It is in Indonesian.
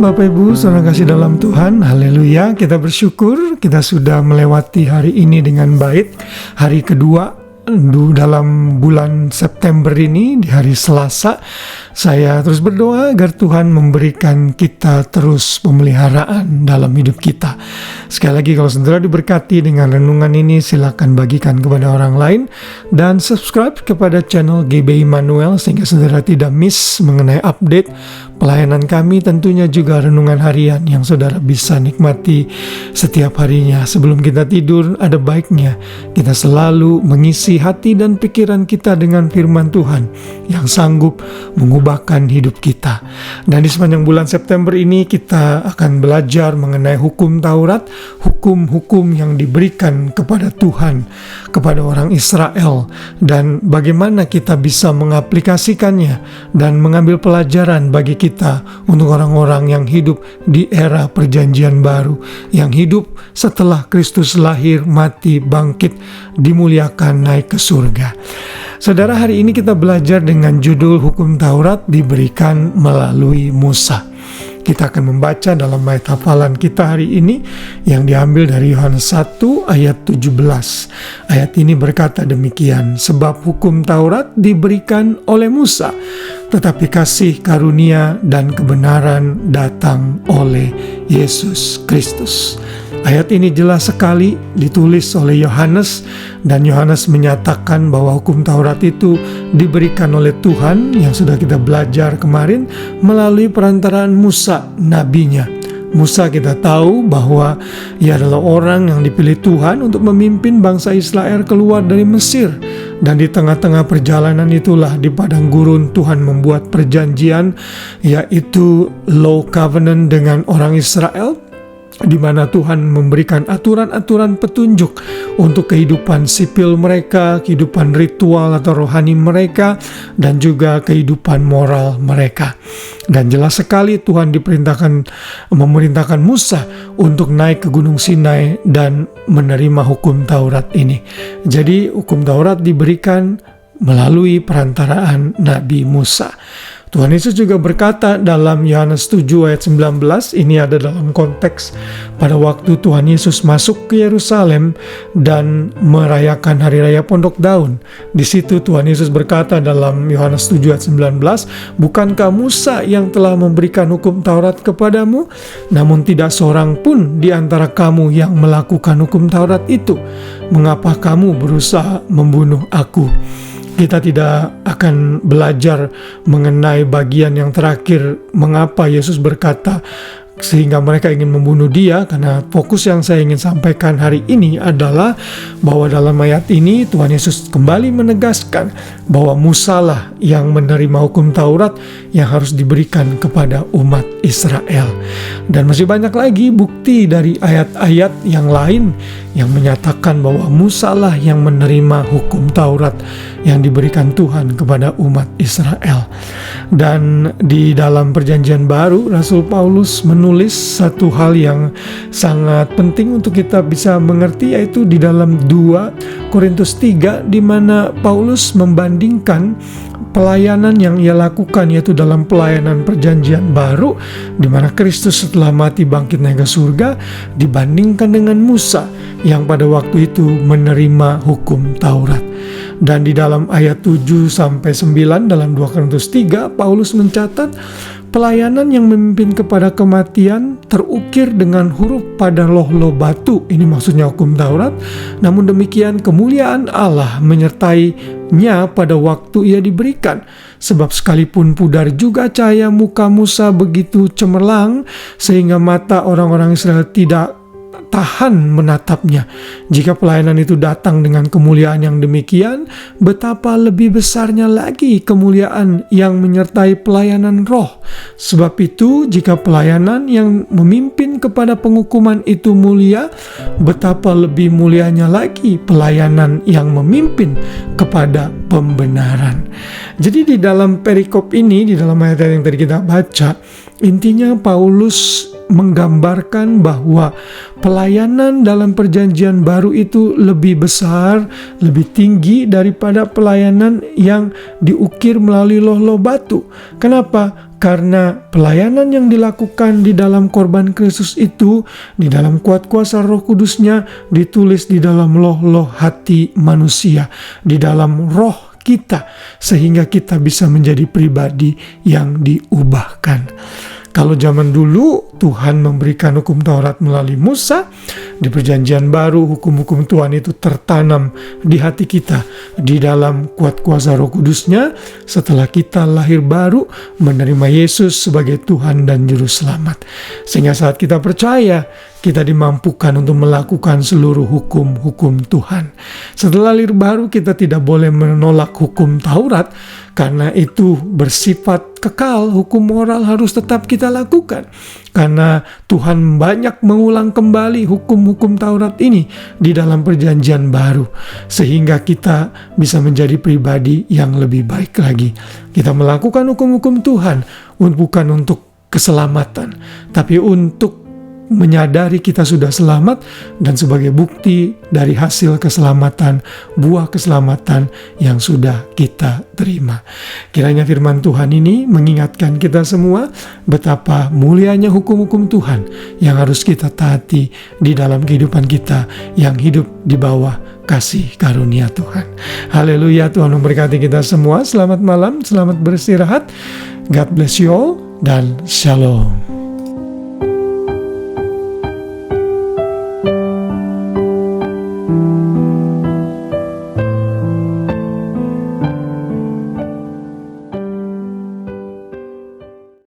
Bapak Ibu, saudara kasih dalam Tuhan. Haleluya, kita bersyukur kita sudah melewati hari ini dengan baik. Hari kedua dalam bulan September ini, di hari Selasa. Saya terus berdoa agar Tuhan memberikan kita terus pemeliharaan dalam hidup kita. Sekali lagi, kalau saudara diberkati dengan renungan ini, silakan bagikan kepada orang lain dan subscribe kepada channel GB Immanuel sehingga saudara tidak miss mengenai update pelayanan kami, tentunya juga renungan harian yang saudara bisa nikmati setiap harinya. Sebelum kita tidur, ada baiknya kita selalu mengisi hati dan pikiran kita dengan firman Tuhan yang sanggup mengubahkan hidup kita. Dan di sepanjang bulan September ini kita akan belajar mengenai hukum Taurat, hukum-hukum yang diberikan kepada Tuhan, kepada orang Israel, dan bagaimana kita bisa mengaplikasikannya dan mengambil pelajaran bagi kita untuk orang-orang yang hidup di era perjanjian baru, yang hidup setelah Kristus lahir, mati, bangkit, dimuliakan, naik ke surga. Saudara, hari ini kita belajar dengan judul Hukum Taurat diberikan melalui Musa. Kita akan membaca dalam ayat hafalan kita hari ini yang diambil dari Yohanes 1 ayat 17. Ayat ini berkata demikian, sebab hukum Taurat diberikan oleh Musa, tetapi kasih karunia dan kebenaran datang oleh Yesus Kristus. Ayat ini jelas sekali ditulis oleh Yohanes, dan Yohanes menyatakan bahwa hukum Taurat itu diberikan oleh Tuhan yang sudah kita belajar kemarin melalui perantaraan Musa, nabinya. Musa kita tahu bahwa ia adalah orang yang dipilih Tuhan untuk memimpin bangsa Israel keluar dari Mesir. Dan di tengah-tengah perjalanan itulah di padang gurun Tuhan membuat perjanjian, yaitu Law Covenant dengan orang Israel, di mana Tuhan memberikan aturan-aturan petunjuk untuk kehidupan sipil mereka, kehidupan ritual atau rohani mereka, dan juga kehidupan moral mereka. Dan jelas sekali Tuhan memerintahkan Musa untuk naik ke Gunung Sinai dan menerima hukum Taurat ini. Jadi hukum Taurat diberikan melalui perantaraan Nabi Musa. Tuhan Yesus juga berkata dalam Yohanes 7 ayat 19, ini ada dalam konteks pada waktu Tuhan Yesus masuk ke Yerusalem dan merayakan Hari Raya Pondok Daun. Di situ Tuhan Yesus berkata dalam Yohanes 7 ayat 19, bukankah Musa yang telah memberikan hukum Taurat kepadamu? Namun tidak seorang pun di antara kamu yang melakukan hukum Taurat itu. Mengapa kamu berusaha membunuh aku? Kita tidak akan belajar mengenai bagian yang terakhir, mengapa Yesus berkata sehingga mereka ingin membunuh dia, karena fokus yang saya ingin sampaikan hari ini adalah bahwa dalam ayat ini Tuhan Yesus kembali menegaskan bahwa Musa lah yang menerima hukum Taurat yang harus diberikan kepada umat Israel. Dan masih banyak lagi bukti dari ayat-ayat yang lain yang menyatakan bahwa Musa lah yang menerima hukum Taurat yang diberikan Tuhan kepada umat Israel. Dan di dalam perjanjian baru, Rasul Paulus menulis satu hal yang sangat penting untuk kita bisa mengerti, yaitu di dalam 2 Korintus 3, di mana Paulus membandingkan pelayanan yang ia lakukan, yaitu dalam pelayanan perjanjian baru, di mana Kristus setelah mati bangkit naik ke surga, dibandingkan dengan Musa yang pada waktu itu menerima hukum Taurat. Dan di dalam ayat 7-9 dalam 2 Korintus 3, Paulus mencatat pelayanan yang memimpin kepada kematian terukir dengan huruf pada loh-loh batu. Ini maksudnya hukum Taurat. Namun demikian kemuliaan Allah menyertainya pada waktu ia diberikan. Sebab sekalipun pudar juga cahaya muka Musa begitu cemerlang sehingga mata orang-orang Israel tidak tahan menatapnya. Jika pelayanan itu datang dengan kemuliaan yang demikian, betapa lebih besarnya lagi kemuliaan yang menyertai pelayanan roh. Sebab itu, jika pelayanan yang memimpin kepada penghukuman itu mulia, betapa lebih mulianya lagi pelayanan yang memimpin kepada pembenaran. Jadi di dalam perikop ini, di dalam ayat yang tadi kita baca, intinya Paulus menggambarkan bahwa pelayanan dalam perjanjian baru itu lebih besar, lebih tinggi daripada pelayanan yang diukir melalui loh-loh batu. Kenapa? Karena pelayanan yang dilakukan di dalam korban Kristus itu, di dalam kuat kuasa Roh Kudusnya, ditulis di dalam loh-loh hati manusia, di dalam roh kita, sehingga kita bisa menjadi pribadi yang diubahkan. Kalau zaman dulu Tuhan memberikan hukum Taurat melalui Musa, di perjanjian baru hukum-hukum Tuhan itu tertanam di hati kita di dalam kuat kuasa Roh Kudusnya setelah kita lahir baru menerima Yesus sebagai Tuhan dan Juru Selamat. Sehingga saat kita percaya, kita dimampukan untuk melakukan seluruh hukum-hukum Tuhan. Setelah lahir baru, kita tidak boleh menolak hukum Taurat, karena itu bersifat kekal. Hukum moral harus tetap kita lakukan, karena Tuhan banyak mengulang kembali hukum-hukum Taurat ini di dalam perjanjian baru, sehingga kita bisa menjadi pribadi yang lebih baik lagi. Kita melakukan hukum-hukum Tuhan bukan untuk keselamatan, tapi untuk menyadari kita sudah selamat, dan sebagai bukti dari hasil keselamatan, buah keselamatan yang sudah kita terima. Kiranya firman Tuhan ini mengingatkan kita semua betapa mulianya hukum-hukum Tuhan yang harus kita taati di dalam kehidupan kita yang hidup di bawah kasih karunia Tuhan. Haleluya, Tuhan memberkati kita semua. Selamat malam, selamat beristirahat. God bless you all, dan shalom.